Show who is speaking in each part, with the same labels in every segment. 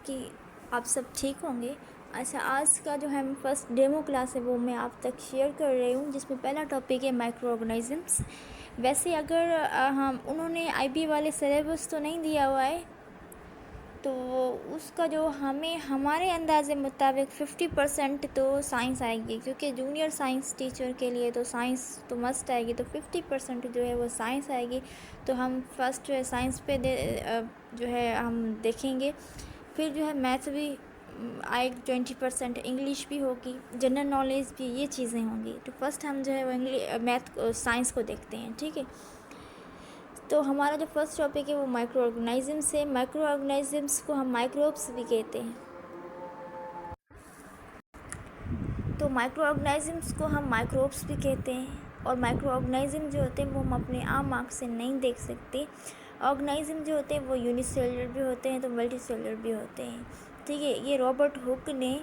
Speaker 1: कि आप सब ठीक होंगे। अच्छा, आज का जो है फर्स्ट डेमो क्लास है वो मैं आप तक शेयर कर रही हूँ, जिसमें पहला टॉपिक है माइक्रो ऑर्गेनिज़म्स। वैसे अगर हम उन्होंने आईबी वाले सिलेबस तो नहीं दिया हुआ है, तो उसका जो हमें हमारे अंदाज़े मुताबिक 50% तो साइंस आएगी, क्योंकि जूनियर साइंस टीचर के लिए तो साइंस तो मस्ट आएगी। तो 50% जो है वो साइंस आएगी। तो हम फर्स्ट जो है साइंस पे जो है हम देखेंगे। फिर जो है मैथ भी आएगी 20%, इंग्लिश भी होगी, जनरल नॉलेज भी, ये चीज़ें होंगी। तो फर्स्ट हम जो है वो मैथ साइंस को देखते हैं, ठीक है। तो हमारा जो फर्स्ट टॉपिक है वो माइक्रो ऑर्गेनिज़म्स है। माइक्रो ऑर्गेनिज़म्स को हम माइक्रोब्स भी कहते हैं। तो माइक्रो ऑर्गेनिज़म्स को हम माइक्रोब्स भी कहते हैं। और माइक्रो ऑर्गेनिज़म जो होते हैं वो हम अपने आम आँख से नहीं देख सकते। ऑर्गेनिज़म जो होते हैं वो यूनिसेलुलर भी होते हैं तो मल्टीसेलुलर भी होते हैं, ठीक है। ये रॉबर्ट हुक ने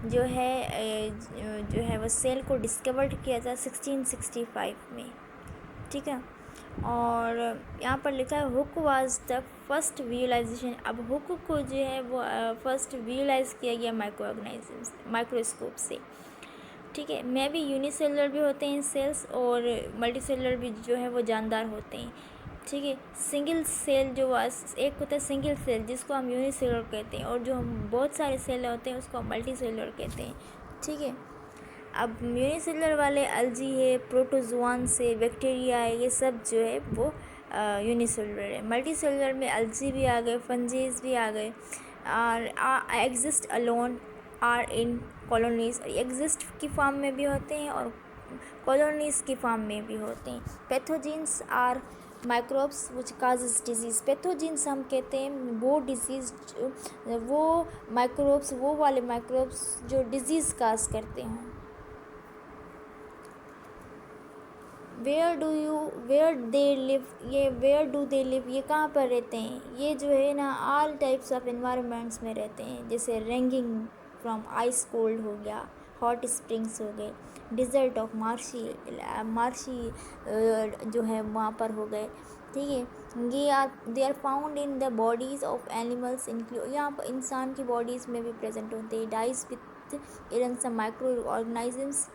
Speaker 1: जो है वो सेल को डिस्कवर्ड किया था 1665 में, ठीक है। और यहाँ पर लिखा है hook was the first visualization. अब हुक को जो है वो फर्स्ट विजुअलाइज किया गया माइक्रो ऑर्गेनिज़म्स माइक्रोस्कोप से, ठीक है। मैं भी यूनिसेलुलर भी होते हैं सेल्स, और मल्टीसेलुलर भी जो है वो जानदार होते हैं, ठीक है। सिंगल सेल जो एक होता है सिंगल सेल, जिसको हम यूनिसेलुलर कहते हैं, और जो हम बहुत सारे सेल होते हैं उसको हम मल्टीसेलुलर कहते हैं, ठीक है। अब यूनिसेलुलर वाले अलजी है, प्रोटोजोआन से बैक्टीरिया है, ये सब जो है वो यूनिसेलुलर है। मल्टीसेलुलर में अलजी भी आ गए, फंजीज भी आ गए, और exist alone are in colonies. Exist की फॉर्म में भी होते हैं और कॉलोनीज की फॉर्म में भी होते हैं। Pathogens are microbes which causes diseases. Pathogens हम कहते हैं वो डिजीज़, वो माइक्रोब्स, वो वाले माइक्रोब्स जो डिजीज़ काज करते हैं। वेयर डू दे लिव, ये कहाँ पर रहते हैं? ये जो है ना ऑल टाइप्स ऑफ इन्वायरमेंट्स में रहते हैं, जैसे रेंगिंग फ्रॉम आइस कोल्ड हो गया, हॉट स्प्रिंग्स हो गए, डिज़र्ट ऑफ मार्शी जो है वहाँ पर हो गए, ठीक है। They are found in the bodies of animals include, यहाँ पर इंसान की बॉडीज़ में भी प्रेजेंट होते हैं। Dies with even some micro organisms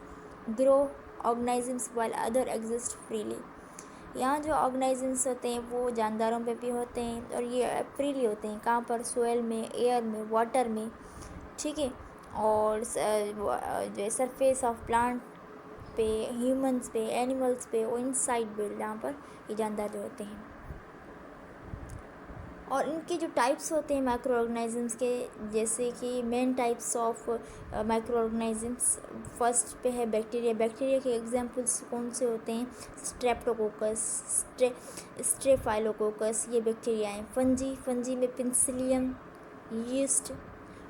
Speaker 1: grow organisms while other exist freely. यहाँ जो ऑर्गेनिजम्स होते हैं वो जानदारों पे भी होते हैं, और ये फ्रीली होते हैं। कहाँ पर? सोयल में, एयर में, वाटर में, ठीक है। और जो सरफेस ऑफ प्लांट पे, ह्यूमंस पे, एनिमल्स पे, और इनसाइड भी जहाँ पर ये जानदार जो होते हैं। और इनके जो टाइप्स होते हैं माइक्रो ऑर्गेनिजम्स के, जैसे कि main types of micro organisms, first पे है बैक्टीरिया। बैक्टीरिया के एग्जांपल्स कौन से होते हैं? स्ट्रेप्टोकोकस, स्ट्रेफाइलोकोकस, ये बैक्टीरिया हैं। फंजी में पेनिसिलियम, यीस्ट,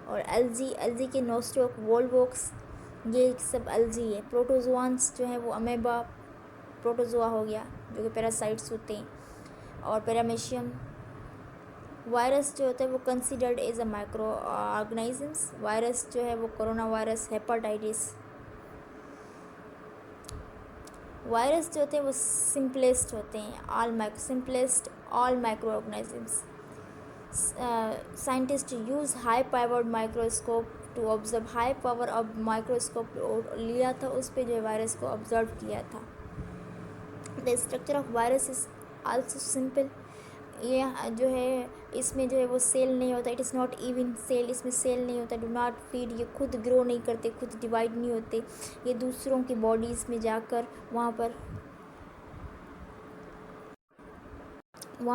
Speaker 1: और एल्जी के नोस्टोक, वोल्वोक्स, ये सब एल्जी है। प्रोटोजोआन्स जो है वो अमेबा प्रोटोजोआ हो गया, जो कि पैरासाइट्स होते हैं, और पैरामेशियम। वायरस जो होता है वो considered as a micro organisms. Virus जो है वो कोरोना वायरस, हेपाटाइटिस। वायरस जो होते हैं वो सिंपलेस्ट होते हैं, simplest all micro organisms. Scientist use high powered microscope to observe, high power of microscope लिया था, उस पर जो है वायरस को ऑब्जर्व किया था। The structure of virus is also simple. ये जो है इसमें जो है वो सेल नहीं होता, it is not even cell, इसमें सेल नहीं होता। डू नॉट फीड, ये खुद ग्रो नहीं करते, खुद डिवाइड नहीं होते, ये दूसरों की बॉडीज़ में जाकर वहाँ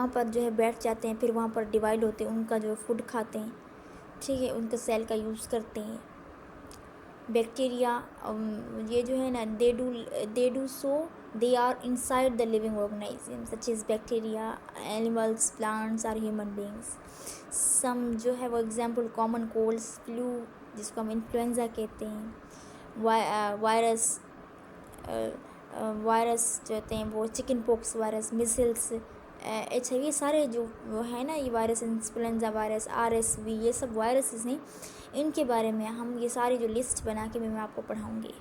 Speaker 1: पर जो है बैठ जाते हैं, फिर वहाँ पर डिवाइड होते हैं, उनका जो फूड खाते हैं, ठीक है, उनके सेल का यूज़ करते हैं। बैक्टीरिया ये जो है ना they do so they are inside the living organisms such as bacteria, animals, plants or human beings. some जो है वो एग्जाम्पल कॉमन कोल्ड्स, फ्लू जिसको हम इन्फ्लुएंजा कहते हैं, वायरस जो होते हैं वो chicken pox virus, micelles, HIV, ये सारे जो वो है ना, ये वायरस, इन्फ्लुएंजा वायरस, RSV, ये सब वायरसेस हैं। इनके बारे में हम ये सारी जो लिस्ट बना के मैं आपको पढ़ाऊँगी।